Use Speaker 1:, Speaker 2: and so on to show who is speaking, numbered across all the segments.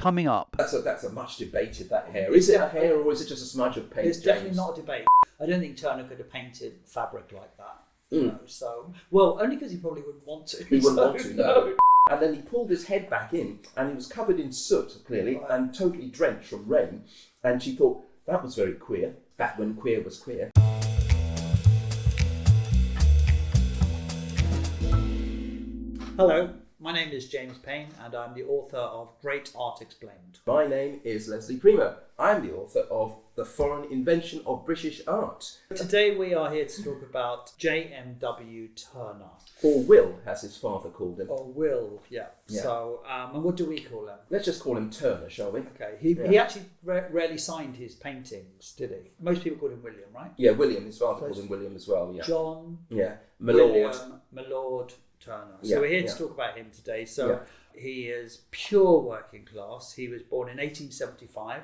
Speaker 1: coming up.
Speaker 2: That's a much debated, that hair. Is it a hair or is it just a smudge of paint?
Speaker 3: It's definitely not a debate. I don't think Turner could have painted fabric like that. You know, so, well, only because he probably wouldn't want to.
Speaker 2: He wouldn't want to, no. And then he pulled his head back in, and he was covered in soot, clearly, and totally drenched from rain. And she thought, that was very queer, back when queer was queer.
Speaker 3: Hello, my name is James Payne, and I'm the author of Great Art Explained.
Speaker 2: My name is Leslie Primo. I'm the author of The Foreign Invention of British Art.
Speaker 3: Today we are here to talk about J.M.W. Turner.
Speaker 2: Or Will, as his father called him.
Speaker 3: Or Will, yeah. So, and what do we call him?
Speaker 2: Let's just call him Turner, shall we?
Speaker 3: Okay, he actually rarely signed his paintings, did he? Most people called him William, right?
Speaker 2: Yeah, William, his father called him William as well, yeah.
Speaker 3: John.
Speaker 2: Yeah, Milord.
Speaker 3: Milord Turner. So
Speaker 2: Yeah,
Speaker 3: we're here to talk about him today. So he is pure working class. He was born in 1875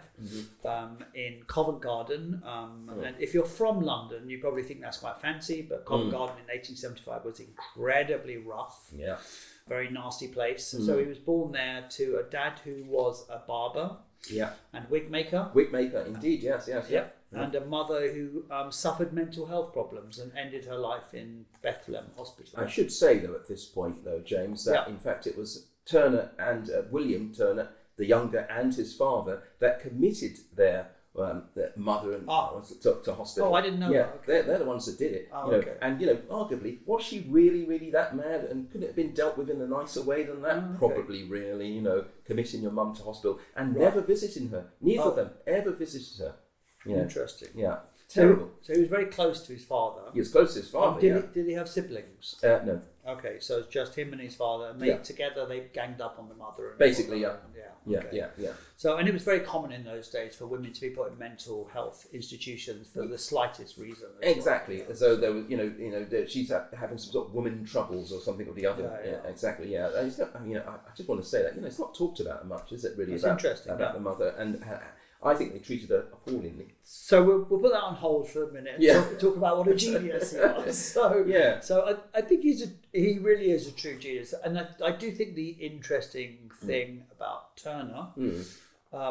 Speaker 3: in Covent Garden. And if you're from London, you probably think that's quite fancy, but Covent Garden in 1875 was incredibly rough.
Speaker 2: Yeah.
Speaker 3: Very nasty place. So he was born there to a dad who was a barber and wig maker.
Speaker 2: Wig maker, indeed, yes.
Speaker 3: Yep. And a mother who suffered mental health problems and ended her life in Bethlehem Hospital.
Speaker 2: I should say, though, at this point, though, James, that in fact it was Turner and William Turner, the younger, and his father, that committed their mother and to hospital.
Speaker 3: Oh, I didn't know that. Okay.
Speaker 2: They're the ones that did it.
Speaker 3: Oh,
Speaker 2: okay. And, arguably, was she really that mad? And couldn't it have been dealt with in a nicer way than that?
Speaker 3: Okay.
Speaker 2: Probably, really, committing your mum to hospital and never visiting her. Neither of them ever visited her.
Speaker 3: Interesting.
Speaker 2: Yeah. Terrible.
Speaker 3: So he was very close to his father.
Speaker 2: He was close to his father,
Speaker 3: Did he have siblings?
Speaker 2: No.
Speaker 3: Okay, so it's just him and his father, and they together they ganged up on the mother. And
Speaker 2: basically,
Speaker 3: yeah. So, and it was very common in those days for women to be put in mental health institutions for the slightest reason.
Speaker 2: Exactly. So there was, she's having some sort of woman troubles or something or the other. Yeah. Exactly. Yeah. And it's not, I just want to say that it's not talked about much, is it? Really,
Speaker 3: it's
Speaker 2: about
Speaker 3: interesting
Speaker 2: about the mother, and I think they treated her appallingly.
Speaker 3: So we'll put that on hold for a minute. And talk about what a genius he was. So I think he really is a true genius, and I do think the interesting thing about Turner,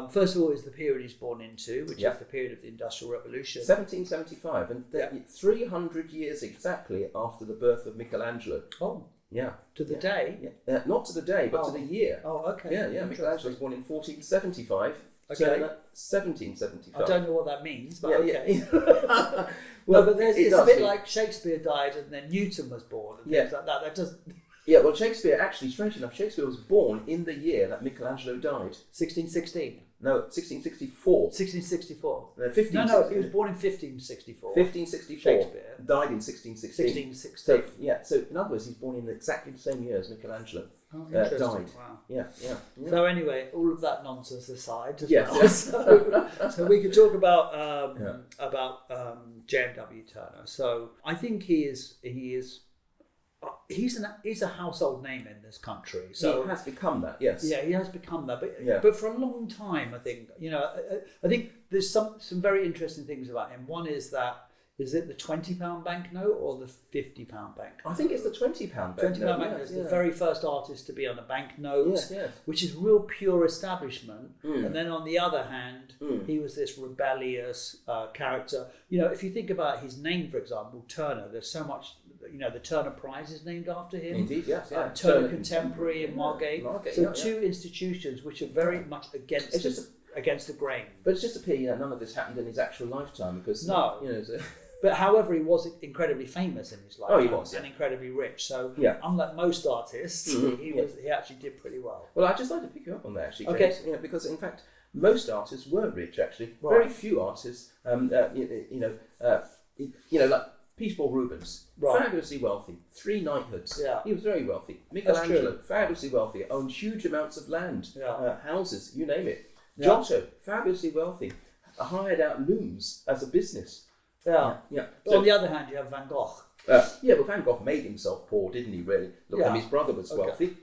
Speaker 3: first of all, is the period he's born into, which is the period of the Industrial Revolution,
Speaker 2: 1775, and 300 years exactly after the birth of Michelangelo.
Speaker 3: Oh. Yeah. To the day?
Speaker 2: Yeah. Not to the day, but to the year.
Speaker 3: Oh, okay.
Speaker 2: Yeah. Michelangelo was born in 1475.
Speaker 3: Okay.
Speaker 2: Turner, 1775.
Speaker 3: I don't know what that means, but okay.
Speaker 2: Well,
Speaker 3: but it's a bit like Shakespeare died and then Newton was born and things like that. That doesn't.
Speaker 2: Yeah, well, Shakespeare, actually, strange enough, Shakespeare was born in the year that Michelangelo died.
Speaker 3: 1616.
Speaker 2: No, 1664.
Speaker 3: 1664.
Speaker 2: No,
Speaker 3: he was born in 1564.
Speaker 2: 1564.
Speaker 3: Shakespeare.
Speaker 2: Died in 1616.
Speaker 3: 1616.
Speaker 2: So in other words, he's born in exactly the same year as Michelangelo.
Speaker 3: Oh, interesting.
Speaker 2: Died.
Speaker 3: Wow.
Speaker 2: Yeah.
Speaker 3: So anyway, all of that nonsense aside, so we could talk about J.M.W. Turner. So I think he's a household name in this country. So
Speaker 2: he has become that, yes.
Speaker 3: Yeah, he has become that. But for a long time, I think, I think there's some very interesting things about him. One is that, is it the £20 banknote or the £50 banknote?
Speaker 2: I think it's the £20 banknote.
Speaker 3: £20 banknote is the very first artist to be on a banknote,
Speaker 2: yes.
Speaker 3: which is real pure establishment. And then on the other hand, he was this rebellious character. If you think about his name, for example, Turner, there's so much. The Turner Prize is named after him.
Speaker 2: Indeed, yes.
Speaker 3: Turner Contemporary and Margate. So two institutions which are very much against the grain.
Speaker 2: But it's just a pity none of this happened in his actual lifetime because
Speaker 3: But however, he was incredibly famous in his life.
Speaker 2: Oh, he was,
Speaker 3: and incredibly rich. So unlike most artists, he actually did pretty well.
Speaker 2: Well, I'd just like to pick you up on that actually, James, because in fact most artists were rich actually.
Speaker 3: Right.
Speaker 2: Very few artists, like Peter Rubens, fabulously wealthy, 3 knighthoods.
Speaker 3: Yeah.
Speaker 2: He was very wealthy. Michelangelo, fabulously wealthy, owned huge amounts of land, houses, you name it. Giotto, fabulously wealthy, hired out looms as a business.
Speaker 3: Yeah. But on the other hand, you have Van Gogh.
Speaker 2: But Van Gogh made himself poor, didn't he? Really? Look, his brother was wealthy.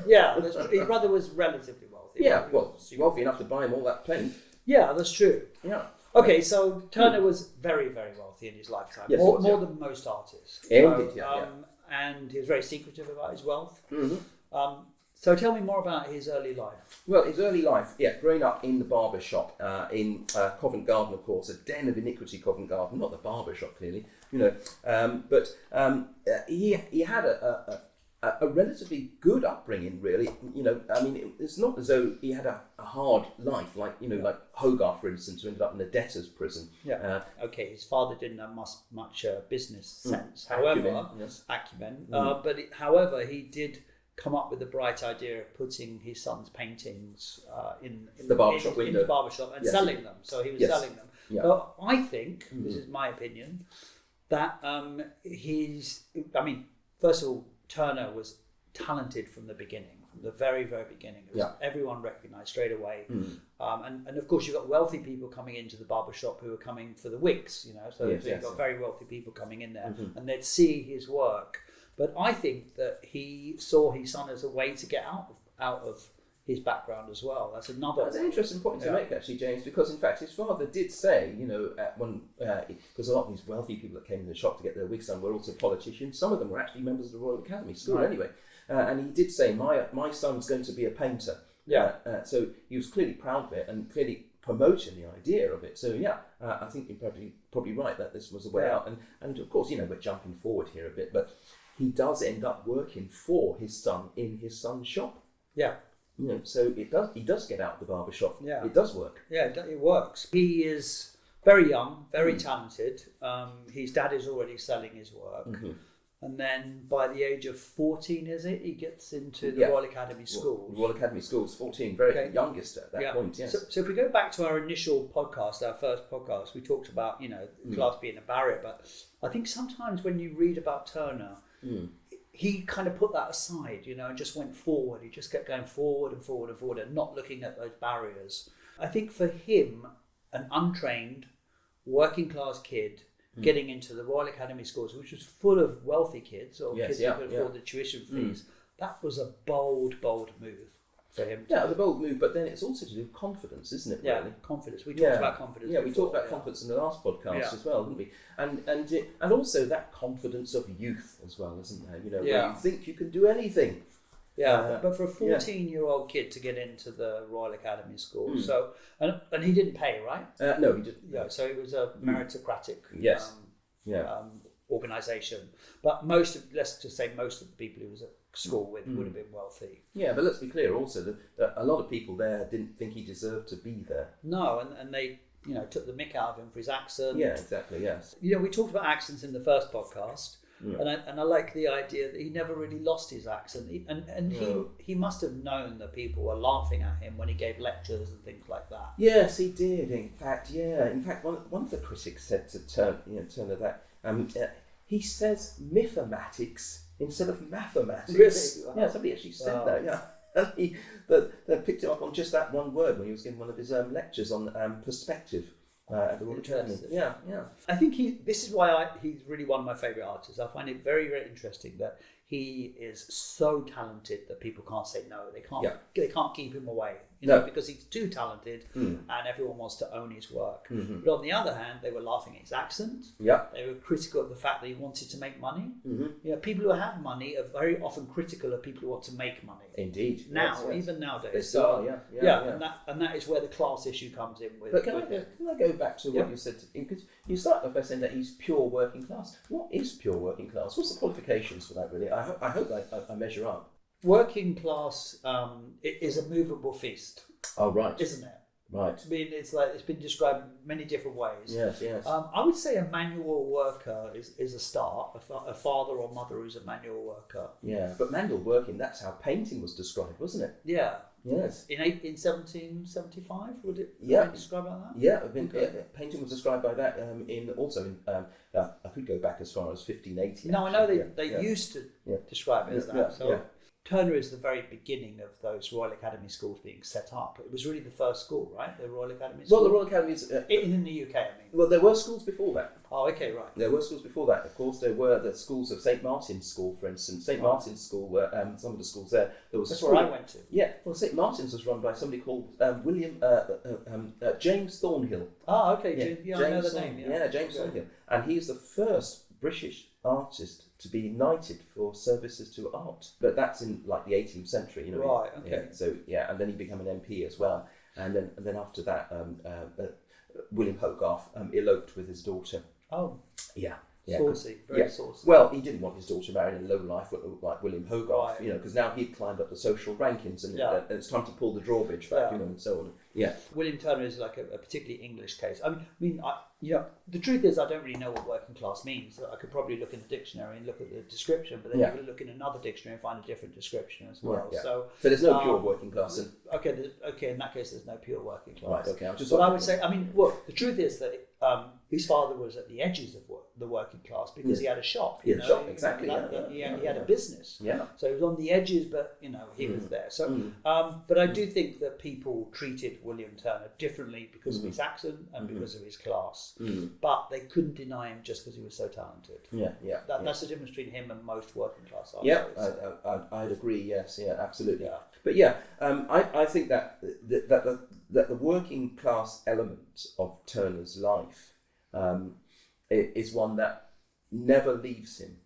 Speaker 3: His brother was relatively wealthy.
Speaker 2: Wealthy enough to buy him all that paint.
Speaker 3: Yeah, that's true.
Speaker 2: Yeah.
Speaker 3: Okay, so Turner was very, very wealthy in his lifetime, more than most artists.
Speaker 2: Indeed,
Speaker 3: and he was very secretive about his wealth.
Speaker 2: Mm-hmm.
Speaker 3: So tell me more about his early life.
Speaker 2: Well, his early life, growing up in the barber shop in Covent Garden, of course, a den of iniquity, Covent Garden, not the barber shop clearly, but he had a relatively good upbringing, really. It's not as though he had a hard life, like Hogarth, for instance, who ended up in a debtor's prison.
Speaker 3: Yeah. His father didn't have much business sense.
Speaker 2: Acumen,
Speaker 3: however, he did come up with the bright idea of putting his son's paintings in the barbershop window, in the barbershop, and selling them. So he was selling them. Yeah. But I think, this is my opinion, that first of all, Turner was talented from the beginning, from the very, very beginning. Everyone recognised straight away. And of course, you've got wealthy people coming into the barbershop who are coming for the wigs, So you've got very wealthy people coming in there, and they'd see his work. But I think that he saw his son as a way to get out of his background as well. That's an
Speaker 2: interesting point to make, actually, James, because in fact his father did say, because a lot of these wealthy people that came in the shop to get their wigs done were also politicians. Some of them were actually members of the Royal Academy School anyway. And he did say, my son's going to be a painter. So he was clearly proud of it and clearly promoting the idea of it. So I think you're probably right that this was a way out. And of course, we're jumping forward here a bit, but he does end up working for his son in his son's shop. Yeah. So he does get out of the barber shop. Yeah. It does work.
Speaker 3: Yeah, it works. He is very young, very talented. His dad is already selling his work. And then by the age of 14, is it? He gets into the Royal Academy Schools.
Speaker 2: Royal Academy Schools, 14, very youngest at that point, yes.
Speaker 3: So if we go back to our initial podcast, our first podcast, we talked about, class being a barrier. But I think sometimes when you read about Turner, he kind of put that aside, and just went forward. He just kept going forward and forward and forward and not looking at those barriers. I think for him, an untrained, working class kid getting into the Royal Academy Schools, which was full of wealthy kids or kids who could afford the tuition fees, that was a bold move for him.
Speaker 2: Yeah, the bold move, but then it's also to do with confidence, isn't it?
Speaker 3: Yeah,
Speaker 2: really?
Speaker 3: Confidence. We talked about confidence.
Speaker 2: Yeah, we talked about confidence in the last podcast as well, didn't we? And also that confidence of youth as well, isn't there? Where you think you can do anything.
Speaker 3: Yeah, but for a 14-year-old kid to get into the Royal Academy School, so and he didn't pay, right?
Speaker 2: No, he didn't.
Speaker 3: Yeah, so it was a meritocratic organisation. But let's just say most of the people he was at school with would have been wealthy.
Speaker 2: Yeah, but let's be clear also that a lot of people there didn't think he deserved to be there.
Speaker 3: No, and they took the mick out of him for his accent.
Speaker 2: Yeah, exactly. Yes.
Speaker 3: We talked about accents in the first podcast. And I like the idea that he never really lost his accent. He must have known that people were laughing at him when he gave lectures and things like that.
Speaker 2: Yes, he did. In fact, one of the critics said to Turner that he says mathematics instead of mathematics.
Speaker 3: Really?
Speaker 2: Yeah, somebody actually said that. Yeah, they picked him up on just that one word when he was giving one of his lectures on perspective. At the Royal Academy. Yeah.
Speaker 3: I think this is why he's really one of my favourite artists. I find it very, very interesting that he is so talented that people can't say no. They can't keep him away, because he's too talented and everyone wants to own his work. But on the other hand, they were laughing at his accent. Yeah. They were critical of the fact that he wanted to make money. People who have money are very often critical of people who want to make money.
Speaker 2: Indeed.
Speaker 3: Even nowadays.
Speaker 2: They still are,
Speaker 3: And that is where the class issue comes in with.
Speaker 2: But can I go back to what you said? Because you start off by saying that he's pure working class. What is pure working class? What's the qualifications for that, really? I hope I measure up.
Speaker 3: Working class is a movable feast.
Speaker 2: Oh, right.
Speaker 3: Isn't it?
Speaker 2: Right.
Speaker 3: I mean, it's been described in many different ways.
Speaker 2: Yes.
Speaker 3: I would say a manual worker is a start. A father or mother who's a manual worker.
Speaker 2: Yeah, but manual working, that's how painting was described, wasn't it?
Speaker 3: Yeah.
Speaker 2: Yes.
Speaker 3: In 1775, would it be described like that?
Speaker 2: Yeah, painting was described by that. I could go back as far as 1580.
Speaker 3: No, I know they used to describe it as that. Turner is the very beginning of those Royal Academy schools being set up. It was really the first school, right? The Royal Academy School.
Speaker 2: Well, the Royal Academy is
Speaker 3: in the UK. I mean.
Speaker 2: Well, there were schools before that.
Speaker 3: Oh, okay, right.
Speaker 2: There were schools before that. Of course, there were the schools of St Martin's School, for instance. St Martin's School were some of the schools there.
Speaker 3: That's where I went to.
Speaker 2: Yeah. Well, St Martin's was run by somebody called James Thornhill.
Speaker 3: Oh, okay. Yeah, I know the name.
Speaker 2: Yeah, James Thornhill, and he's the first British artist to be knighted for services to art. But that's in like the 18th century, you know.
Speaker 3: Right. Okay.
Speaker 2: Yeah, so yeah, and then he became an MP as well. And then after that, William Hogarth eloped with his daughter.
Speaker 3: Oh.
Speaker 2: Yeah.
Speaker 3: Saucy, very saucy.
Speaker 2: Well, he didn't want his daughter marrying a lowlife like William Hogarth,
Speaker 3: Right.
Speaker 2: because now he'd climbed up the social rankings and it's time to pull the drawbridge back, and so on. Yeah.
Speaker 3: William Turner is like a particularly English case. I mean, the truth is I don't really know what working class means. I could probably look in the dictionary and look at the description, but then you could look in another dictionary and find a different description as well.
Speaker 2: Yeah.
Speaker 3: So
Speaker 2: there's no pure working class.
Speaker 3: Okay, in that case, there's no pure working class.
Speaker 2: Right. Okay.
Speaker 3: I would say, the truth is that his father was at the edges of the working class because he had a shop.
Speaker 2: He exactly.
Speaker 3: He had a business.
Speaker 2: Yeah.
Speaker 3: So he was on the edges, but he was there. So, but I do think that people treated William Turner differently because of his accent and because of his class. But they couldn't deny him just because he was so talented. That's the difference between him and most working class artists.
Speaker 2: Yeah, I'd agree. Yes, absolutely.
Speaker 3: Yeah.
Speaker 2: But I think that the working class element of Turner's life is one that never leaves him,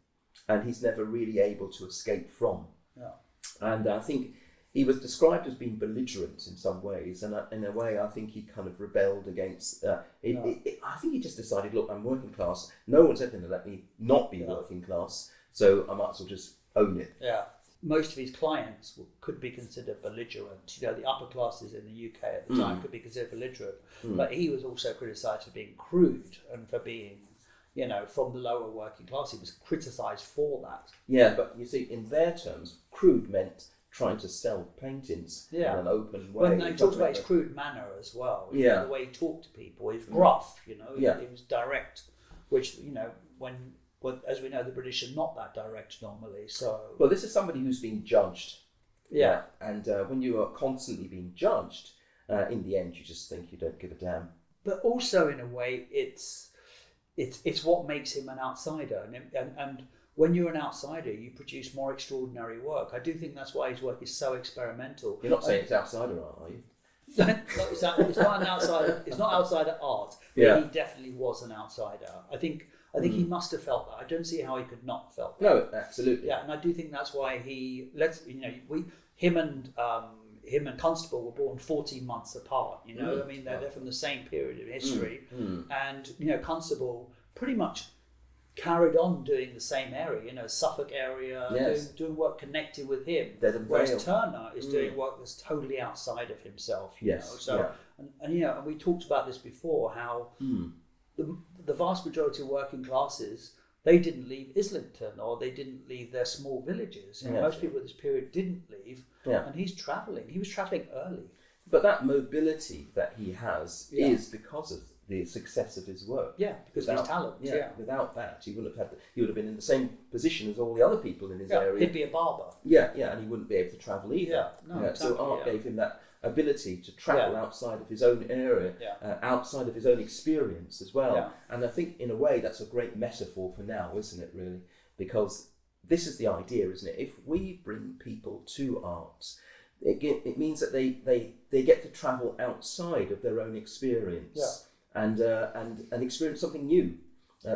Speaker 2: and he's never really able to escape from.
Speaker 3: Yeah.
Speaker 2: And I think he was described as being belligerent in some ways, and in a way, I think he kind of rebelled against. I think he just decided, look, I'm working class. No one's ever going to let me not be working class, so I might as well just own it.
Speaker 3: Yeah. Most of his clients could be considered belligerent. The upper classes in the UK at the time could be considered belligerent, but he was also criticised for being crude and for being, from the lower working class. He was criticised for that.
Speaker 2: Yeah, but you see, in their terms, crude meant trying to sell paintings in an open way.
Speaker 3: When they talked about his crude manner as well, the way he talked to people, he was gruff. He was direct, which Well, as we know, the British are not that direct normally. So,
Speaker 2: well, this is somebody who's been judged.
Speaker 3: Yeah.
Speaker 2: And when you are constantly being judged, in the end, you just think you don't give a damn.
Speaker 3: But also, in a way, it's what makes him an outsider. And when you're an outsider, you produce more extraordinary work. I do think that's why his work is so experimental.
Speaker 2: You're not saying it's outsider art, are you?
Speaker 3: It's not an outsider. It's not outsider art. But he definitely was an outsider. I think he must have felt that. I don't see how he could not have felt that.
Speaker 2: No, absolutely.
Speaker 3: Yeah, and I do think that's why him and Constable were born 14 months apart. They're from the same period in history, and Constable pretty much carried on doing the same area, Suffolk area, doing work connected with him. Whereas Turner is doing work that's totally outside of himself. And we talked about this before, how the vast majority of working classes, they didn't leave Islington or they didn't leave their small villages. Most people at this period didn't leave, and he's travelling. He was travelling early.
Speaker 2: But that mobility that he has is because of the success of his work.
Speaker 3: Yeah, because of his talent.
Speaker 2: Without that, he wouldn't have he would have been in the same position as all the other people in his area.
Speaker 3: He'd be a barber.
Speaker 2: And he wouldn't be able to travel either.
Speaker 3: Exactly,
Speaker 2: so art gave him that ability to travel outside of his own area, outside of his own experience as well. And I think in a way that's a great metaphor for now, isn't it, really? Because this is the idea, isn't it? If we bring people to art, it means that they get to travel outside of their own experience and experience something new,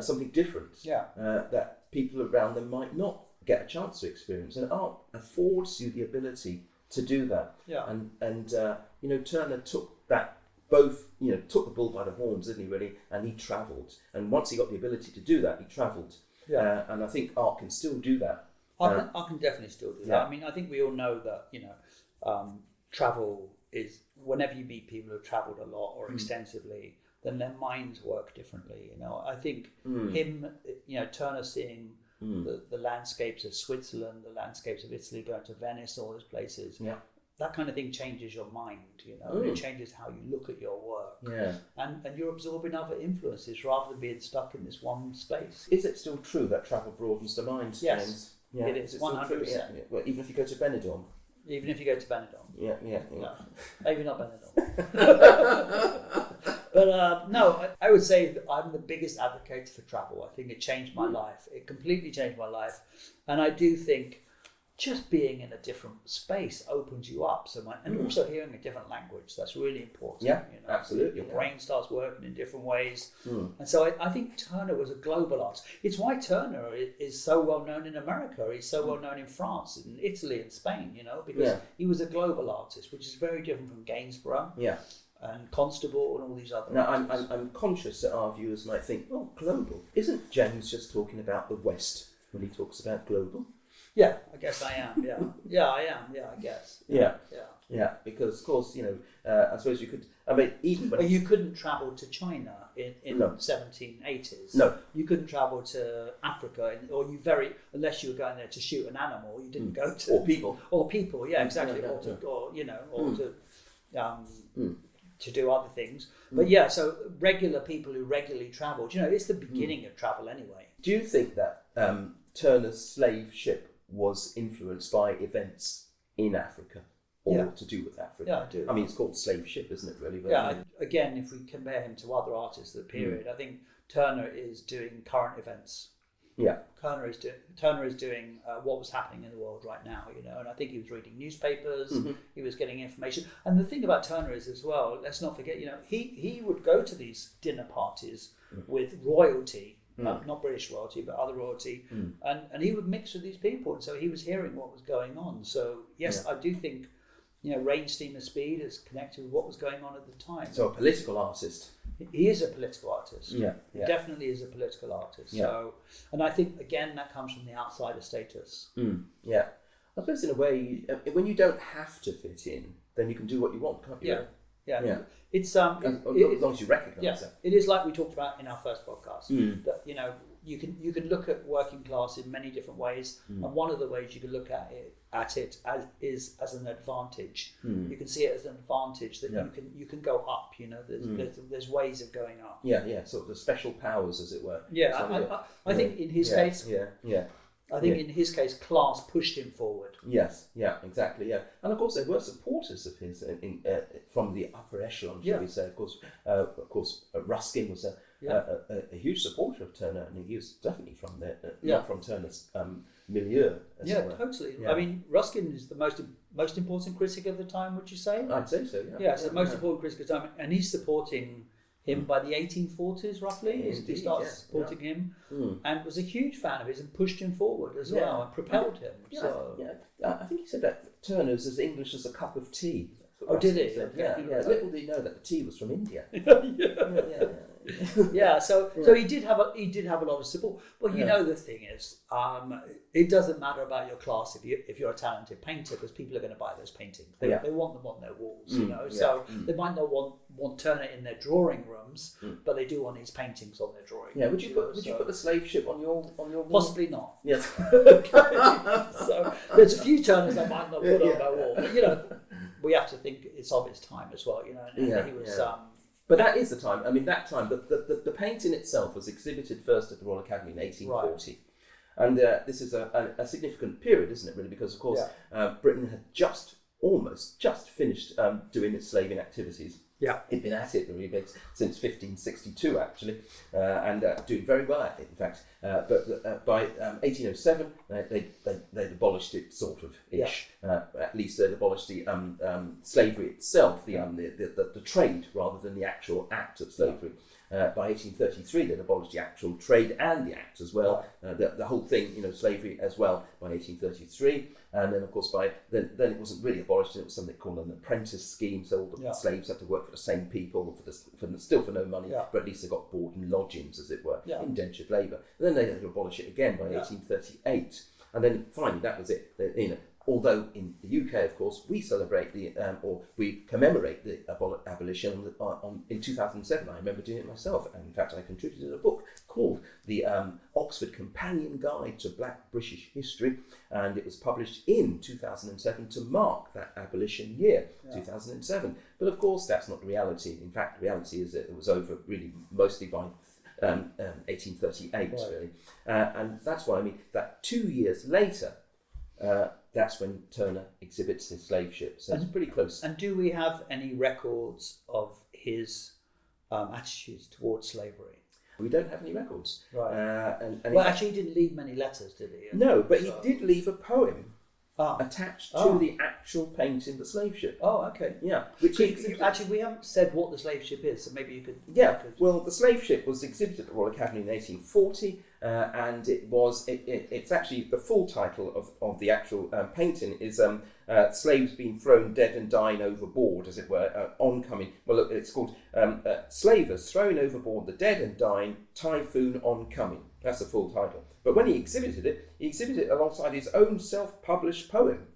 Speaker 2: something different that people around them might not get a chance to experience. And art affords you the ability to do that. And Turner took that took the bull by the horns, didn't he, really? And he travelled. And once he got the ability to do that, he travelled. And I think art can still do that.
Speaker 3: I can definitely still do that. I mean, I think we all know that, travel is, whenever you meet people who've travelled a lot or extensively, then their minds work differently. I think Turner seeing the landscapes of Switzerland, the landscapes of Italy, going to Venice, all those places. That kind of thing changes your mind, and it changes how you look at your work. And you're absorbing other influences rather than being stuck in this one space.
Speaker 2: Is it still true that travel broadens the mind,
Speaker 3: Yes,
Speaker 2: James?
Speaker 3: it is, 100%.
Speaker 2: Well, even if you go to Benidorm?
Speaker 3: Even if you go to Benidorm.
Speaker 2: No,
Speaker 3: maybe not Benidorm. But no, I would say that I'm the biggest advocate for travel. I think it changed my life. It completely changed my life. And I do think just being in a different space opens you up so much, and also hearing a different language. That's really important.
Speaker 2: Yeah, absolutely.
Speaker 3: Your brain starts working in different ways, and so I think Turner was a global artist. It's why Turner is so well known in America. He's so well known in France, in Italy, and Spain. Because he was a global artist, which is very different from Gainsborough.
Speaker 2: Yeah.
Speaker 3: And Constable and all these other.
Speaker 2: Now, I'm conscious that our viewers might think, well, global. Isn't James just talking about the West when he talks about global?
Speaker 3: Yeah, I guess I am. Yeah, I am. Yeah, I guess.
Speaker 2: Yeah. Because of course, I suppose you could. I mean, even when
Speaker 3: you couldn't travel to China in the 1780s.
Speaker 2: No,
Speaker 3: you couldn't travel to Africa, unless you were going there to shoot an animal. You didn't go to or people. Yeah, exactly. To do other things. But so regular people who regularly travelled, it's the beginning of travel anyway.
Speaker 2: Do you think that Turner's slave ship was influenced by events in Africa or to do with Africa?
Speaker 3: Yeah, I do.
Speaker 2: I mean, it's called slave ship, isn't it, really? But,
Speaker 3: again, if we compare him to other artists of the period, I think Turner is doing current events.
Speaker 2: Yeah.
Speaker 3: Turner is doing what was happening in the world right now, and I think he was reading newspapers, he was getting information. And the thing about Turner is as well, let's not forget, he would go to these dinner parties with royalty, not British royalty, but other royalty, and he would mix with these people, and so he was hearing what was going on. So yes, I do think, Rain, Steam and Speed is connected with what was going on at the time.
Speaker 2: So a political artist.
Speaker 3: He is a political artist.
Speaker 2: Yeah.
Speaker 3: He definitely is a political artist.
Speaker 2: Yeah.
Speaker 3: So, and I think again that comes from the outsider status.
Speaker 2: Yeah. I suppose in a way, when you don't have to fit in, then you can do what you want, can't you?
Speaker 3: Yeah. It's
Speaker 2: as long as you recognise that.
Speaker 3: It is like we talked about in our first podcast. That you can look at working class in many different ways, and one of the ways you can look at it as an advantage. You can see it as an advantage that you can go up. There's ways of going up.
Speaker 2: Yeah. Sort of the special powers, as it were.
Speaker 3: Yeah, I think in his case. I think in his case, class pushed him forward.
Speaker 2: Yes, exactly, and of course there were supporters of his from the upper echelon, shall we say. Of course, Ruskin was a huge supporter of Turner, and he was definitely from not from Turner's milieu.
Speaker 3: Totally. I mean, Ruskin is the most important critic of the time. Would you say?
Speaker 2: I'd say so.
Speaker 3: So the most important critic of the time, and he's supporting him by the 1840s, roughly. He starts supporting him, and was a huge fan of his and pushed him forward as well and propelled him.
Speaker 2: I think he said that Turner's as English as a cup of tea.
Speaker 3: Oh, did he?
Speaker 2: Little did he know that the tea was from India.
Speaker 3: So he did have a lot of support. Well, the thing is, it doesn't matter about your class if you're a talented painter, because people are going to buy those paintings. They want them on their walls, So they might not want Turner in their drawing rooms, but they do want his paintings on their drawing.
Speaker 2: Yeah, would you put the slave ship on your wall?
Speaker 3: Possibly not.
Speaker 2: Yes.
Speaker 3: So there's a few Turners I might not put on my wall, but we have to think it's of its time as well, And he was.
Speaker 2: But that is the time. I mean, that time, the painting itself was exhibited first at the Royal Academy in 1840. Right. And this is a significant period, isn't it, really? Because, of course, Britain had almost just finished doing its slaving activities. Yeah. It'd been at it really since 1562, actually, and doing very well at it, in fact. But by 1807, they'd abolished it, sort of ish. At least they'd abolished the slavery itself, the trade rather than the actual act of slavery. By 1833, they'd abolished the actual trade and the act as well. The whole thing, slavery as well, by 1833. And then, of course, then it wasn't really abolished. It was something called an apprentice scheme. So all the slaves had to work for the same people, still for no money, but at least they got board and lodgings, as it were, indentured labour. And then they had to abolish it again by 1838. And then finally, that was it. Although in the UK, of course, we celebrate we commemorate the abolition in 2007. I remember doing it myself, and in fact, I contributed a book called the Oxford Companion Guide to Black British History, and it was published in 2007 to mark that abolition year, 2007. But of course, that's not the reality. In fact, the reality is that it was over really mostly by 1838, really, and that's why I mean that 2 years later. That's when Turner exhibits his slave ship. So it's pretty close.
Speaker 3: And do we have any records of his attitudes towards slavery?
Speaker 2: We don't have any records.
Speaker 3: Right. Actually, he didn't leave many letters, did he?
Speaker 2: No, but he did leave a poem attached to the actual painting, the slave ship.
Speaker 3: Oh, okay.
Speaker 2: Yeah.
Speaker 3: Actually, we haven't said what the slave ship is, so maybe you could...
Speaker 2: Well, the slave ship was exhibited at the Royal Academy in 1840, and it's actually the full title of the actual painting is Slaves Being Thrown Dead and Dying Overboard, as it were, oncoming. Well, it's called Slavers Throwing Overboard the Dead and Dying, Typhoon Oncoming. That's the full title. But when he exhibited it alongside his own self-published poem.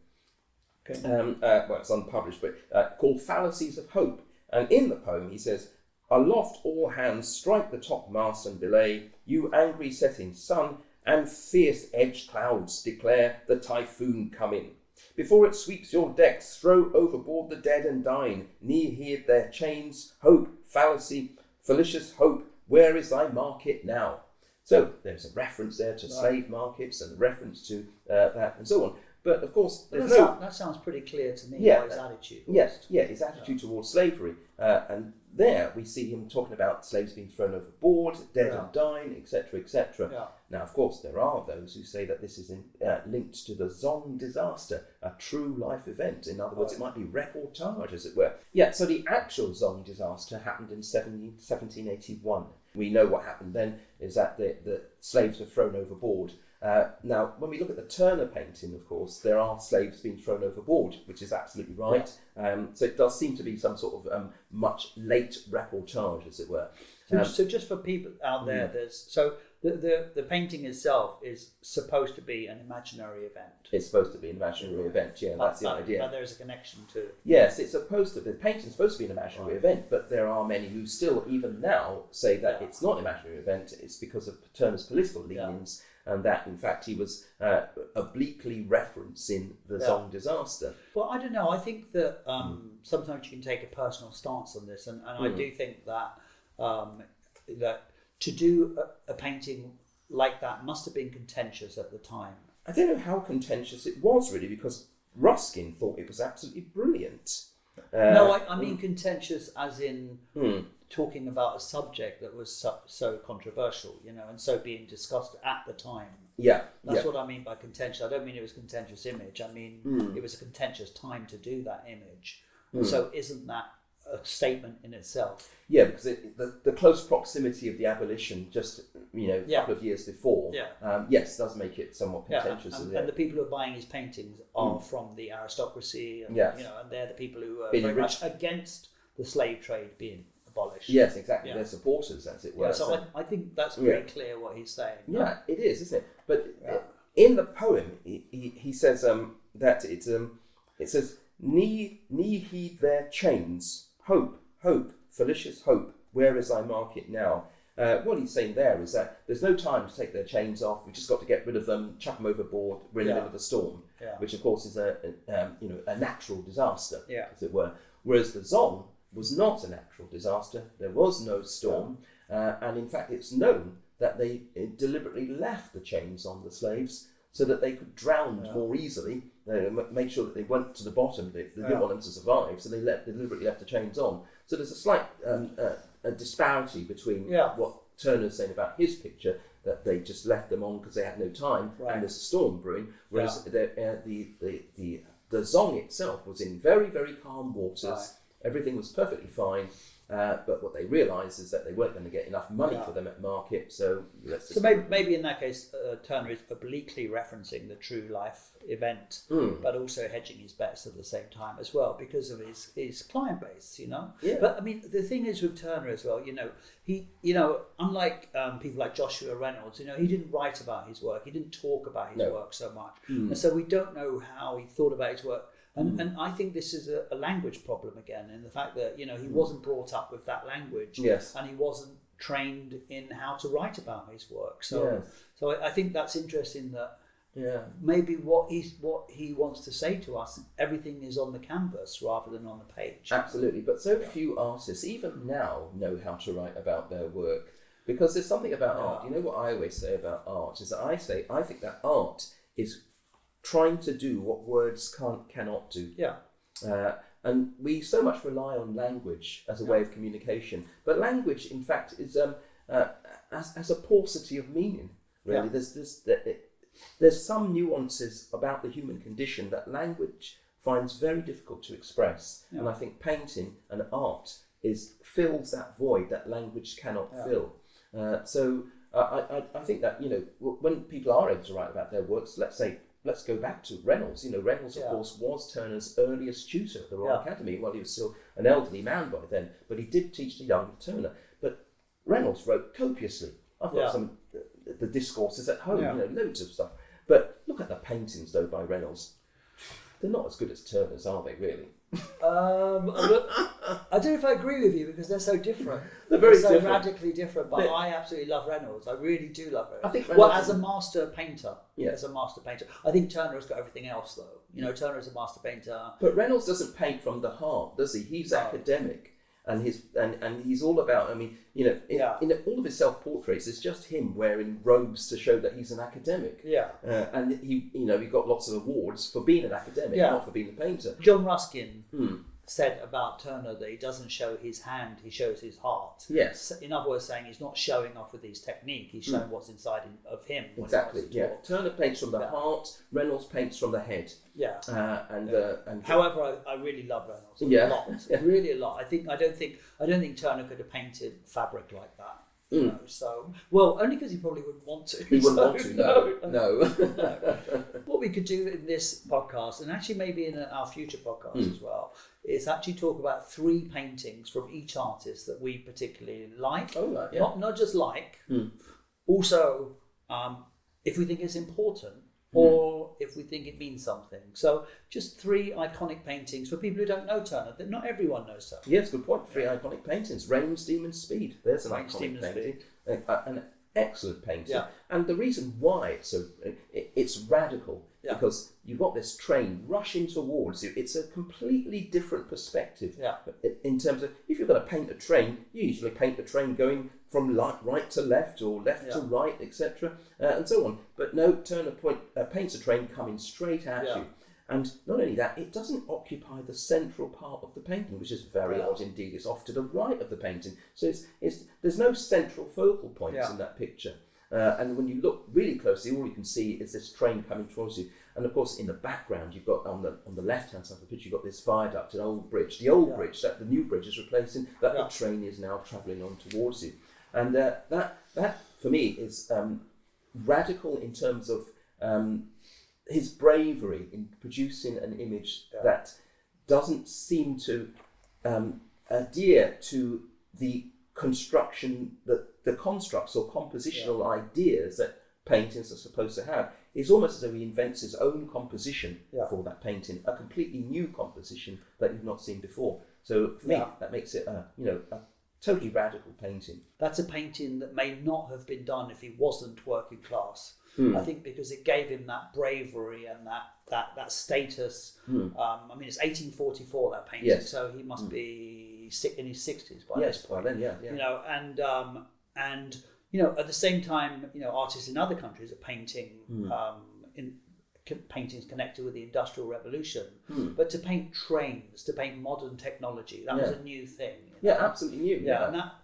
Speaker 2: Okay. Well, it's unpublished, but called Fallacies of Hope. And in the poem, he says, "Aloft all hands strike the topmast and belay, you angry setting sun, and fierce edged clouds declare the typhoon coming. Before it sweeps your decks, throw overboard the dead and dying, knee heed their chains, hope, fallacy, fallacious hope, where is thy market now?" So there's a reference there to slave markets and a reference to that and so on. But of course,
Speaker 3: that sounds pretty clear to me. His attitude.
Speaker 2: Yes, his attitude towards slavery, and there we see him talking about slaves being thrown overboard, dead and dying, etc., etc.
Speaker 3: Yeah.
Speaker 2: Now, of course, there are those who say that this is linked to the Zong disaster, a true life event. In other words, it might be reportage, as it were. Yeah. So the actual Zong disaster happened in 1781. We know what happened then is that the slaves were thrown overboard. Now, when we look at the Turner painting, of course, there are slaves being thrown overboard, which is absolutely right. So it does seem to be some sort of much late reportage, as it were.
Speaker 3: So just for people out there, the painting itself is supposed to be an imaginary event.
Speaker 2: It's supposed to be an imaginary event, that's the idea.
Speaker 3: But there's a connection to...
Speaker 2: Yes, the painting's supposed to be an imaginary event, but there are many who still, even now, say that it's not an imaginary event, it's because of Turner's political leanings, and that, in fact, he was obliquely referencing the Zong disaster.
Speaker 3: Well, I don't know. I think that sometimes you can take a personal stance on this, and I do think that that to do a painting like that must have been contentious at the time.
Speaker 2: I don't know how contentious it was, really, because Ruskin thought it was absolutely brilliant.
Speaker 3: No, I mean contentious as in talking about a subject that was so controversial, and so being discussed at the time. That's what I mean by contentious. I don't mean it was a contentious image. I mean it was a contentious time to do that image. So isn't that a statement in itself?
Speaker 2: Yeah, because the close proximity of the abolition just a couple of years before, does make it somewhat contentious.
Speaker 3: And the people who are buying his paintings are from the aristocracy, and and they're the people who are very much against the slave trade being abolished.
Speaker 2: Yes, exactly. They're supporters, as it were.
Speaker 3: So I think that's pretty clear what he's saying.
Speaker 2: Yeah, it is, isn't it? But in the poem, he says that it says, knee heed their chains, hope, fallacious hope, where is thy market now? What he's saying there is that there's no time to take their chains off. We've just got to get rid of them, chuck them overboard. We're in the middle of a storm, which of course is a natural disaster, as it were. Whereas the Zong was not a natural disaster. There was no storm, and in fact, it's known that they deliberately left the chains on the slaves so that they could drown more easily. Make sure that they went to the bottom. They didn't want them to survive, so they deliberately left the chains on. So there's a slight a disparity between what Turner's saying about his picture, that they just left them on because they had no time, and there's a storm brewing, whereas the Zong itself was in very, very calm waters. Everything was perfectly fine. But what they realised is that they weren't going to get enough money for them at market, so
Speaker 3: maybe in that case Turner is obliquely referencing the true life event, but also hedging his bets at the same time as well because of his client base, But I mean, the thing is with Turner as well, he unlike people like Joshua Reynolds, he didn't write about his work, he didn't talk about his work so much, and so we don't know how he thought about his work. And I think this is a language problem again, in the fact that he wasn't brought up with that language, and he wasn't trained in how to write about his work. So I think that's interesting that maybe what he wants to say to us, everything is on the canvas rather than on the page.
Speaker 2: Absolutely, but so few artists even now know how to write about their work, because there's something about art. You know what I always say about art is that I think that art is trying to do what words cannot do. And we so much rely on language as a way of communication, but language, in fact, is as a paucity of meaning. Really, there's this. there's some nuances about the human condition that language finds very difficult to express. Yeah. And I think painting and art fills that void that language cannot fill. So I think that, when people are able to write about their works, let's go back to Reynolds. Reynolds, of course, was Turner's earliest tutor at the Royal Academy. Well, he was still an elderly man by then, but he did teach the young Turner. But Reynolds wrote copiously. I've got some the discourses at home, loads of stuff. But look at the paintings, though, by Reynolds. They're not as good as Turner's, are they, really?
Speaker 3: I don't know if I agree with you, because they're so different.
Speaker 2: They're very
Speaker 3: so
Speaker 2: different.
Speaker 3: Radically different, but I absolutely love Reynolds. I really do love Reynolds.
Speaker 2: I think
Speaker 3: as a master painter, I think Turner has got everything else, though. Turner is a master painter.
Speaker 2: But Reynolds doesn't paint from the heart, does he? He's academic. And he's all about, in all of his self-portraits, it's just him wearing robes to show that he's an academic. Yeah. And he got lots of awards for being an academic, not for being a painter.
Speaker 3: John Ruskin said about Turner that he doesn't show his hand, he shows his heart.
Speaker 2: Yes.
Speaker 3: In other words, saying he's not showing off with his technique, he's showing what's inside of him.
Speaker 2: Exactly, Turner paints from the heart, Reynolds paints from the head. Yeah.
Speaker 3: However, I really love Reynolds a lot. Really a lot. I don't think Turner could have painted fabric like that. Only because he probably wouldn't want to.
Speaker 2: He wouldn't want to, no.
Speaker 3: What we could do in this podcast, and actually maybe in our future podcast as well, is actually talk about 3 paintings from each artist that we particularly like. Oh, right, yeah. Not just like, also if we think it's important, or if we think it means something. So just 3 iconic paintings for people who don't know Turner. That not everyone knows Turner.
Speaker 2: Yes, good point. 3 iconic paintings. Rain, Steam and Speed. There's an iconic painting. An excellent painting. Yeah. And the reason why it's radical, because you've got this train rushing towards you. It's a completely different perspective. Yeah. In terms of, if you're going to paint a train, you usually paint the train going from right to left or left to right, etc., and so on. But no, Turner paints a train coming straight at you. And not only that, it doesn't occupy the central part of the painting, which is very odd indeed. It's off to the right of the painting. So there's no central focal points in that picture. And when you look really closely, all you can see is this train coming towards you. And of course, in the background, you've got on the left-hand side of the picture, you've got this viaduct, an old bridge. The old bridge that the new bridge is replacing, that the train is now travelling on towards you. And that for me is radical in terms of his bravery in producing an image that doesn't seem to adhere to the construction, the constructs or compositional ideas that paintings are supposed to have. It's almost as though he invents his own composition for that painting, a completely new composition that you've not seen before. So for me, that makes it a totally radical painting.
Speaker 3: That's a painting that may not have been done if he wasn't working class. I think because it gave him that bravery and that status. It's 1844, that painting, so he must be in his 60s by this point.
Speaker 2: By then,
Speaker 3: And at the same time, artists in other countries are painting paintings connected with the Industrial Revolution, but to paint trains, to paint modern technology, that was a new thing.
Speaker 2: Absolutely new.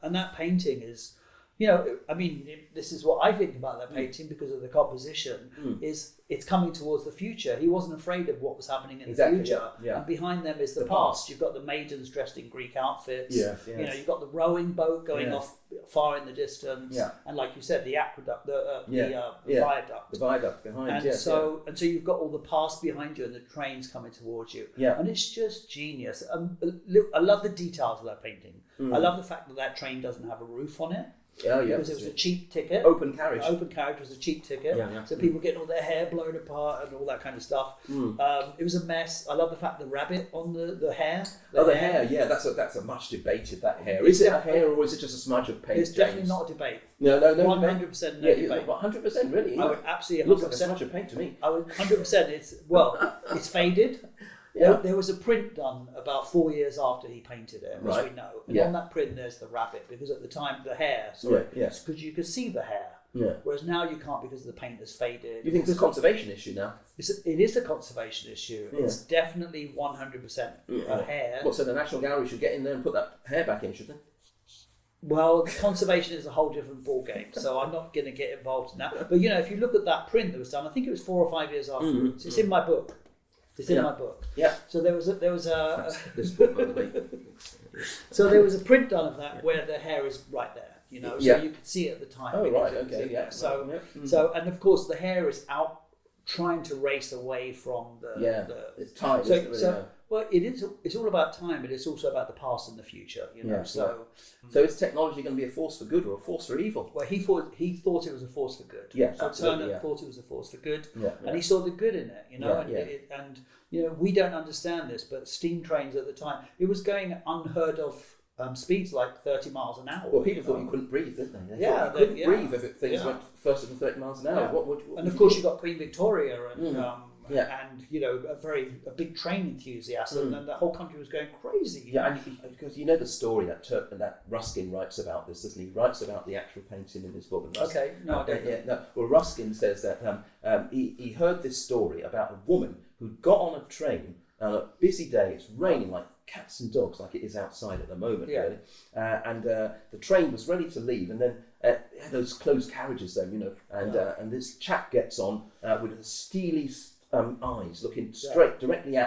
Speaker 3: And that painting is, this is what I think about that painting because of the composition, is it's coming towards the future. He wasn't afraid of what was happening in the future. And behind them is the past. You've got the maidens dressed in Greek outfits. You've got the rowing boat going off far in the distance. And like you said, the aqueduct, the viaduct.
Speaker 2: The viaduct behind,
Speaker 3: and so you've got all the past behind you and the trains coming towards you. And it's just genius. I love the details of that painting. I love the fact that train doesn't have a roof on it. Because it was a cheap ticket.
Speaker 2: Open carriage was
Speaker 3: a cheap ticket. So people getting all their hair blown apart and all that kind of stuff. It was a mess. I love the fact the rabbit on the hair.
Speaker 2: The hair. Yeah, that's a much debated, that hair. Is it a hair or is it just a smudge of paint?
Speaker 3: It's definitely not a debate.
Speaker 2: No
Speaker 3: 100% no debate.
Speaker 2: 100% really?
Speaker 3: I would absolutely 100%.
Speaker 2: Looks like a smudge of paint to me.
Speaker 3: I would 100%. It's faded. There was a print done about 4 years after he painted it, as we know. And on that print, there's the rabbit, because at the time, the hair, because you could see the hair. Whereas now you can't because the paint has faded.
Speaker 2: You think it's a conservation issue now?
Speaker 3: It is a conservation issue. It's definitely 100% a hair.
Speaker 2: So the National Gallery should get in there and put that hair back in, should they?
Speaker 3: Well, conservation is a whole different ballgame, so I'm not going to get involved in that. But if you look at that print that was done, I think it was 4 or 5 years afterwards. It's in my book. It's in my book.
Speaker 2: Yeah.
Speaker 3: So there was a
Speaker 2: this book, by the way.
Speaker 3: So there was a print done of that where the hair is right there. So you could see it at the time.
Speaker 2: Oh right, okay, yeah.
Speaker 3: So and of course the hair is out trying to race away from
Speaker 2: it's time.
Speaker 3: Well, it is. It's all about time, but it's also about the past and the future. So
Speaker 2: is technology going to be a force for good or a force for evil?
Speaker 3: Well, he thought it was a force for good.
Speaker 2: Yeah,
Speaker 3: so Turner thought it was a force for good, and he saw the good in it. And we don't understand this, but steam trains at the time, it was going unheard of. Speeds like 30 miles an hour.
Speaker 2: Well, people thought you couldn't breathe, didn't they? They couldn't breathe if things went faster than 30 miles an hour.
Speaker 3: Yeah. And of course, you got Queen Victoria and a big train enthusiast, and the whole country was going crazy.
Speaker 2: Yeah, and because the story that Ruskin writes about this, doesn't he? He writes about the actual painting in his book. And
Speaker 3: okay, no, I don't know.
Speaker 2: Well, Ruskin says that he heard this story about a woman who got on a train on a busy day. It's raining like cats and dogs, like it is outside at the moment, really. And the train was ready to leave, and then those closed carriages, and this chap gets on with a steely eyes looking straight directly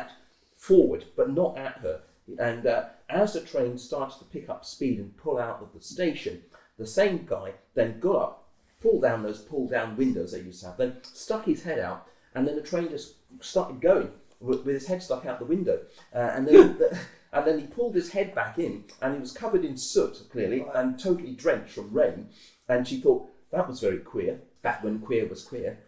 Speaker 2: forward, but not at her. And as the train started to pick up speed and pull out of the station, the same guy then got up, pulled down those pull-down windows they used to have, then stuck his head out, and then the train just started going with his head stuck out the window, and then he pulled his head back in, and he was covered in soot, clearly, and totally drenched from rain. And she thought, that was very queer, back when queer was queer.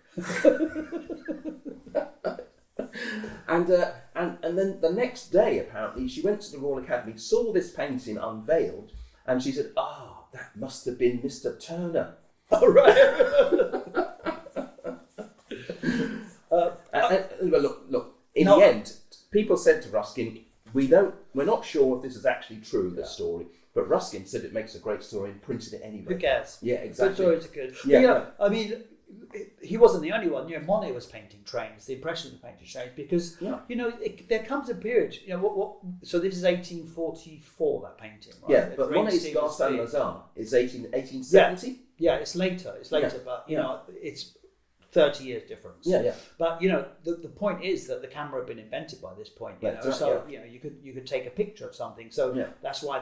Speaker 2: And then the next day, apparently, she went to the Royal Academy, saw this painting unveiled, and she said, that must have been Mr. Turner.
Speaker 3: Oh, right.
Speaker 2: Look. In the end, people said to Ruskin, we're not sure if this is actually true, this story, but Ruskin said it makes a great story and printed it anyway.
Speaker 3: Who cares?
Speaker 2: Yeah, exactly.
Speaker 3: Good stories are good. Yeah. I mean, he wasn't the only one. Monet was painting trains, the Impressionists were painting trains, because, there comes a period, so this is 1844, that painting, right?
Speaker 2: Yeah, but Monet's Gare Saint-Lazare is 1870?
Speaker 3: Yeah, it's later, but, it's 30 years difference.
Speaker 2: Yeah.
Speaker 3: But the point is that the camera had been invented by this point. You could take a picture of something. So that's why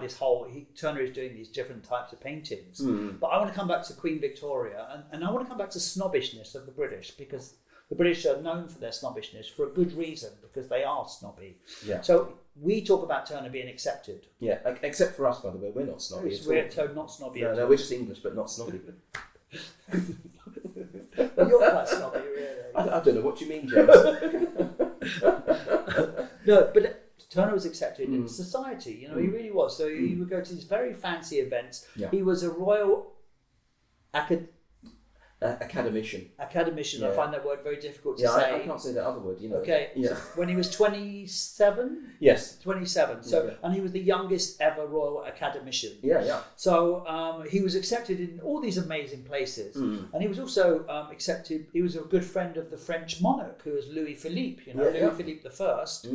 Speaker 3: Turner is doing these different types of paintings. But I want to come back to Queen Victoria, and I want to come back to snobbishness of the British, because the British are known for their snobbishness for a good reason, because they are snobby.
Speaker 2: Yeah.
Speaker 3: So we talk about Turner being accepted.
Speaker 2: Yeah, except for us, by the way, we're not snobby.
Speaker 3: We're not snobby.
Speaker 2: No, we're just English, but not snobby.
Speaker 3: Well, you're quite snobby, really.
Speaker 2: I don't know what you mean, James.
Speaker 3: No, but Turner was accepted in society. He really was. So he would go to these very fancy events. Yeah. He was a royal
Speaker 2: academician.
Speaker 3: Yeah. I find that word very difficult to say.
Speaker 2: I can't say that other word.
Speaker 3: Okay. Yeah. So when he was 27.
Speaker 2: Yes.
Speaker 3: 27. So and he was the youngest ever royal academician.
Speaker 2: Yeah.
Speaker 3: So he was accepted in all these amazing places, and he was also accepted. He was a good friend of the French monarch, who was Louis Philippe. Louis Philippe the First.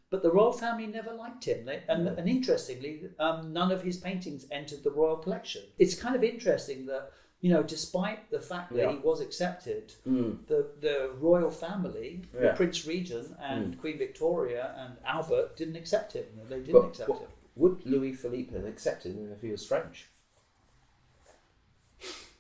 Speaker 3: But the royal family never liked him. And interestingly, none of his paintings entered the royal collection. It's kind of interesting that, despite the fact that he was accepted, the royal family, the Prince Regent and Queen Victoria and Albert didn't accept him. They didn't accept him.
Speaker 2: Would Louis Philippe have accepted him if he was French?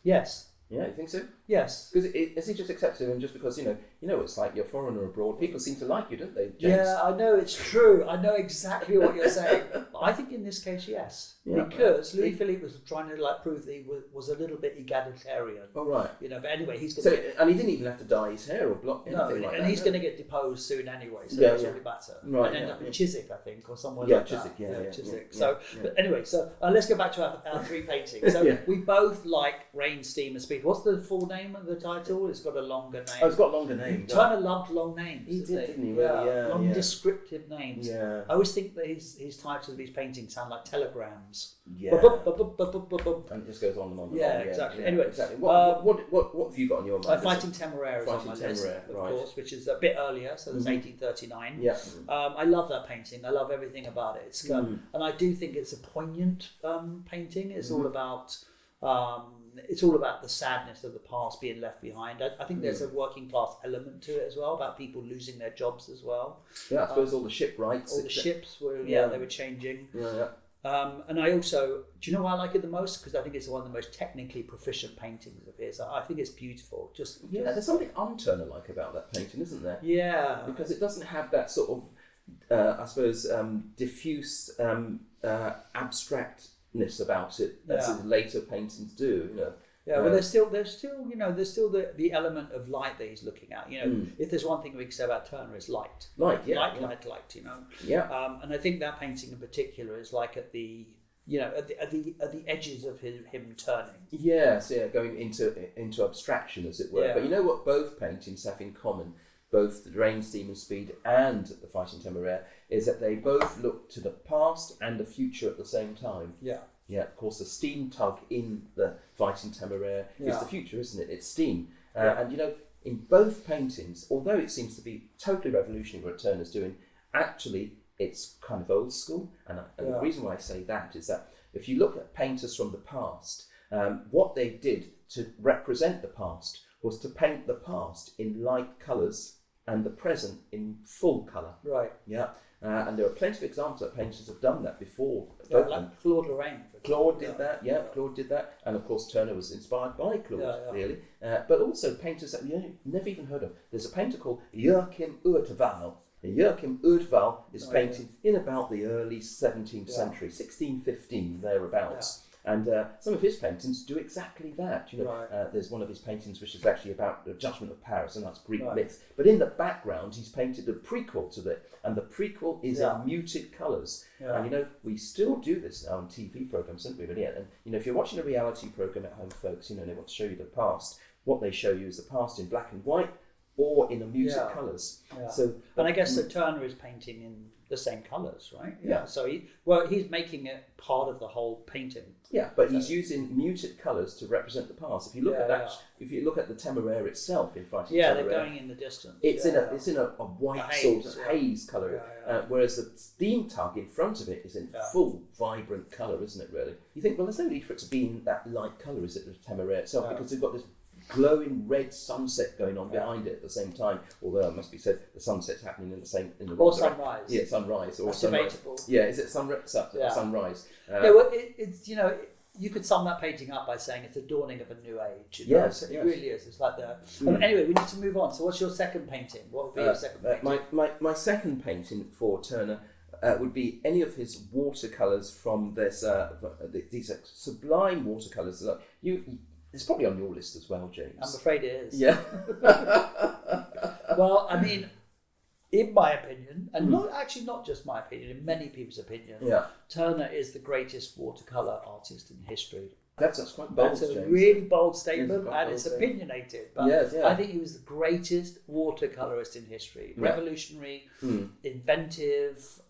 Speaker 3: Yes.
Speaker 2: Yeah, you think so?
Speaker 3: Yes.
Speaker 2: Because is he just accepted him just because, it's like you're a foreigner abroad. People seem to like you, don't they, James?
Speaker 3: Yeah, I know, it's true. I know exactly what you're saying. I think in this case, yes. Yeah, because Louis Philippe was trying to prove that he was a little bit egalitarian.
Speaker 2: Oh, right.
Speaker 3: But anyway, he's going to...
Speaker 2: And he didn't even have to dye his hair or block anything like that.
Speaker 3: And he's going to get deposed soon anyway, so it doesn't really matter. Right, and end up in Chiswick, I think, or somewhere like
Speaker 2: Chiswick,
Speaker 3: that. Chiswick. But anyway, so let's go back to our three paintings. So we both like Rain, Steam and Speed. week. What's the full name of the title? It's got a longer name.
Speaker 2: Oh, it's got a longer name.
Speaker 3: Turner loved long names.
Speaker 2: He didn't he?
Speaker 3: Yeah,
Speaker 2: Really?
Speaker 3: long descriptive names.
Speaker 2: Yeah.
Speaker 3: I always think that his titles of these paintings sound like telegrams.
Speaker 2: Yeah. And it just goes on and on and on.
Speaker 3: Yeah, exactly.
Speaker 2: Yeah,
Speaker 3: Anyway,
Speaker 2: exactly. What have you got on your mind?
Speaker 3: Fighting Temeraire is on my list, of course, which is a bit earlier, so there's 1839.
Speaker 2: Yeah.
Speaker 3: I love that painting. I love everything about it. It's and I do think it's a poignant painting. It's all about the sadness of the past being left behind. I think there's a working class element to it as well, about people losing their jobs as well.
Speaker 2: Yeah, I suppose all the shipwrights.
Speaker 3: All the ships were, they were changing.
Speaker 2: Yeah.
Speaker 3: And I also, do you know why I like it the most? Because I think it's one of the most technically proficient paintings of his. I think it's beautiful.
Speaker 2: There's something un-Turner-like about that painting, isn't there?
Speaker 3: Yeah.
Speaker 2: Because it doesn't have that sort of, I suppose, diffuse abstractness about it as his later paintings do.
Speaker 3: Yeah, but there's still the element of light that he's looking at. If there's one thing we can say about Turner, is light.
Speaker 2: Light.
Speaker 3: Yeah. And I think that painting in particular is like at the edges of him turning.
Speaker 2: Yes, going into abstraction, as it were.
Speaker 3: Yeah.
Speaker 2: But you know what both paintings have in common, both the Rain, Steam and Speed and the Fighting Temeraire, is that they both look to the past and the future at the same time.
Speaker 3: Yeah.
Speaker 2: Yeah, of course, the steam tug in the Fighting Temeraire is the future, isn't it? It's steam. And, in both paintings, although it seems to be totally revolutionary what Turner's doing, actually, it's kind of old school. And the reason why I say that is that if you look at painters from the past, what they did to represent the past was to paint the past in light colours and the present in full colour.
Speaker 3: Right.
Speaker 2: Yeah. And there are plenty of examples that painters have done that before.
Speaker 3: Like Claude Lorraine.
Speaker 2: Claude did that, Claude did that. And of course, Turner was inspired by Claude, really. But also painters that we never even heard of. There's a painter called Joachim Urtval. Joachim Urtval is painted in about the early 17th century, 1615, thereabouts. And some of his paintings do exactly that. There's one of his paintings which is actually about the Judgment of Paris, and that's Greek myth. But in the background, he's painted a prequel to it, and the prequel is in muted colours. Yeah. And we still do this now on TV programmes, don't we? Really? And if you're watching a reality programme at home, folks, they want to show you the past. What they show you is the past in black and white or in the muted colours. Yeah. So,
Speaker 3: and I guess that Turner is painting in the same colours, right?
Speaker 2: Yeah.
Speaker 3: So he's making it part of the whole painting.
Speaker 2: Yeah, but he's using muted colours to represent the past. If you look at that, if you look at the Temeraire itself in Fighting Temeraire,
Speaker 3: they're going in the distance.
Speaker 2: It's in a white sort of haze colour, whereas the steam tug in front of it is in full vibrant colour, isn't it? Really, you think, well, there's no need for it to be in that light colour, is it? The Temeraire itself, because they've got this glowing red sunset going on behind it at the same time. Although it must be said, the sunset's happening in the
Speaker 3: or sunrise.
Speaker 2: Yeah, sunrise or
Speaker 3: That's
Speaker 2: sunrise.
Speaker 3: Debatable.
Speaker 2: Yeah, is it sunrise?
Speaker 3: It's you could sum that painting up by saying it's the dawning of a new age.
Speaker 2: Yes,
Speaker 3: it really is. It's like anyway, we need to move on. So, what's your second painting? What would be your second painting?
Speaker 2: My second painting for Turner would be any of his watercolours from this. These sublime watercolours. It's probably on your list as well, James.
Speaker 3: I'm afraid it is.
Speaker 2: Yeah.
Speaker 3: Well, I mean, in my opinion, and not just my opinion, in many people's opinion, Turner is the greatest watercolour artist in history.
Speaker 2: That's quite bold.
Speaker 3: That's a
Speaker 2: James.
Speaker 3: really bold statement, and it's opinionated. But I think he was the greatest watercolourist in history. Revolutionary, inventive.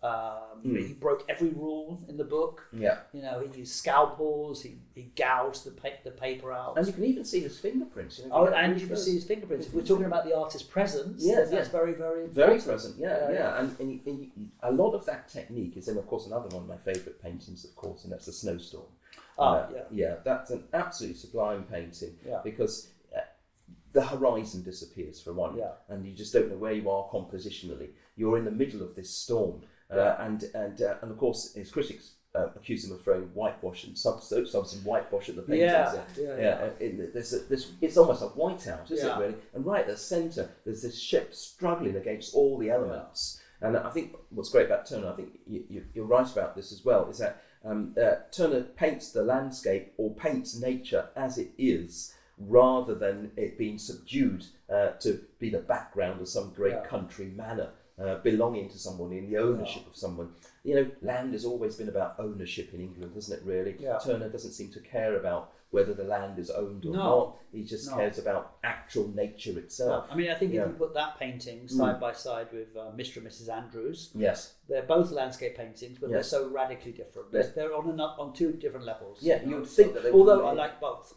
Speaker 3: He broke every rule in the book.
Speaker 2: Yeah.
Speaker 3: He used scalpels. He gouged the paper out.
Speaker 2: And you can even see his fingerprints.
Speaker 3: And you can see his fingerprints. If we're talking about the artist's presence, that's very, very important.
Speaker 2: Very present. Yeah. And a lot of that technique is in, of course, another one of my favourite paintings, of course, and that's the Snowstorm. That's an absolutely sublime painting because the horizon disappears for one, and you just don't know where you are compositionally. You're in the middle of this storm, and of course his critics accuse him of throwing whitewash and subs and whitewash at the paintings. It's almost a whiteout, isn't it? Really, and right at the centre, there's this ship struggling against all the elements. And I think what's great about Turner, I think you're right about this as well, is that Turner paints the landscape or paints nature as it is, rather than it being subdued to be the background of some great country manor. belonging to someone, in the ownership of someone. You know, land has always been about ownership in England, hasn't it, really?
Speaker 3: Yeah.
Speaker 2: Turner doesn't seem to care about whether the land is owned or not. He just cares about actual nature itself.
Speaker 3: I mean, I think if you put that painting side by side with Mr. and Mrs. Andrews,
Speaker 2: yes,
Speaker 3: they're both landscape paintings, but they're so radically different. They're on two different levels.
Speaker 2: Yeah, you would think that they would.
Speaker 3: Although I like both.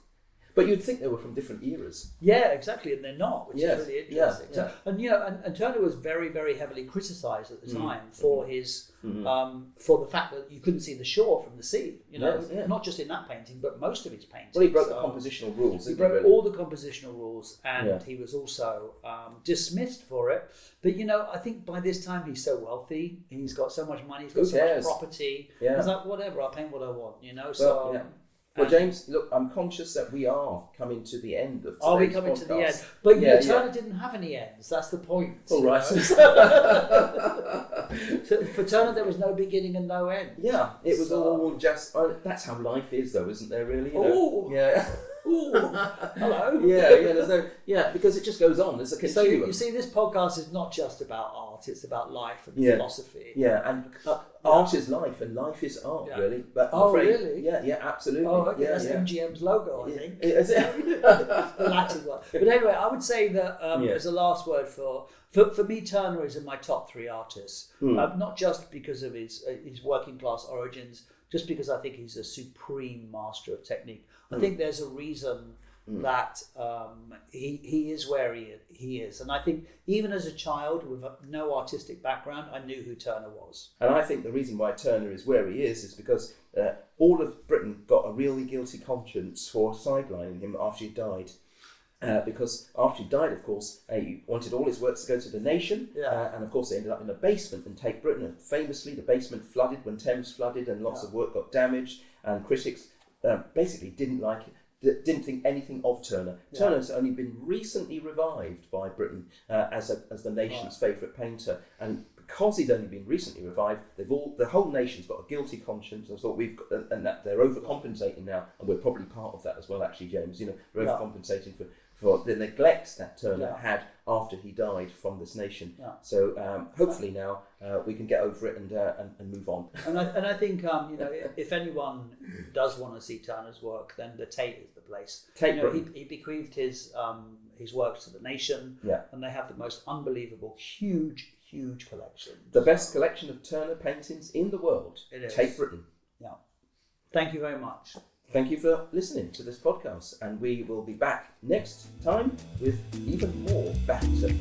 Speaker 2: But you'd think they were from different eras.
Speaker 3: Yeah, exactly, and they're not, which is really interesting.
Speaker 2: Yeah.
Speaker 3: And you know, and Turner was very, very heavily criticised at the time for his for the fact that you couldn't see the shore from the sea. You know, not just in that painting, but most of his paintings.
Speaker 2: Well, he broke the compositional rules.
Speaker 3: He broke all the compositional rules, and he was also dismissed for it. But you know, I think by this time he's so wealthy, he's got so much money, he's got so much property. Yeah. He's like, whatever, I'll paint what I want. You know,
Speaker 2: Well, James, look, I'm conscious that we are coming to the end of today's
Speaker 3: Are we coming
Speaker 2: podcast.
Speaker 3: to the end? But you know, Turner didn't have any ends. That's the point.
Speaker 2: All right.
Speaker 3: For Turner, there was no beginning and no end.
Speaker 2: Yeah, it was all just... that's how life is, though, isn't there, really?
Speaker 3: Oh!
Speaker 2: Yeah.
Speaker 3: Ooh, hello.
Speaker 2: There's no, because it just goes on. It's a continuum.
Speaker 3: So you see, this podcast is not just about art; it's about life and philosophy.
Speaker 2: Yeah, and art is life, and life is art, really. But
Speaker 3: really?
Speaker 2: Yeah, absolutely.
Speaker 3: Oh, okay, that's MGM's logo, I think.
Speaker 2: Is it?
Speaker 3: The Latin one. But anyway, I would say that as a last word for me, Turner is in my top three artists. Not just because of his working class origins, just because I think he's a supreme master of technique. I think there's a reason that he is where he is. And I think even as a child with no artistic background, I knew who Turner was.
Speaker 2: And I think the reason why Turner is where he is because all of Britain got a really guilty conscience for sidelining him after he died. Because after he died, of course, he wanted all his works to go to the nation, and of course they ended up in a basement in Tate Britain. And famously, the basement flooded when Thames flooded, and lots of work got damaged. And critics basically didn't like it, didn't think anything of Turner. Turner's only been recently revived by Britain as the nation's favourite painter, and because he's only been recently revived, the whole nation's got a guilty conscience. I thought and that they're overcompensating now, and we're probably part of that as well. Actually, James, you know, we're overcompensating for the neglect that Turner had after he died from this nation. So hopefully now we can get over it and move on.
Speaker 3: And I think you know, if anyone does want to see Turner's work, then the Tate is the place.
Speaker 2: Tate,
Speaker 3: you know, he bequeathed his works to the nation, and they have the most unbelievable, huge collection.
Speaker 2: The best collection of Turner paintings in the world.
Speaker 3: It is.
Speaker 2: Tate Britain.
Speaker 3: Yeah. Thank you very much.
Speaker 2: Thank you for listening to this podcast, and we will be back next time with even more banter.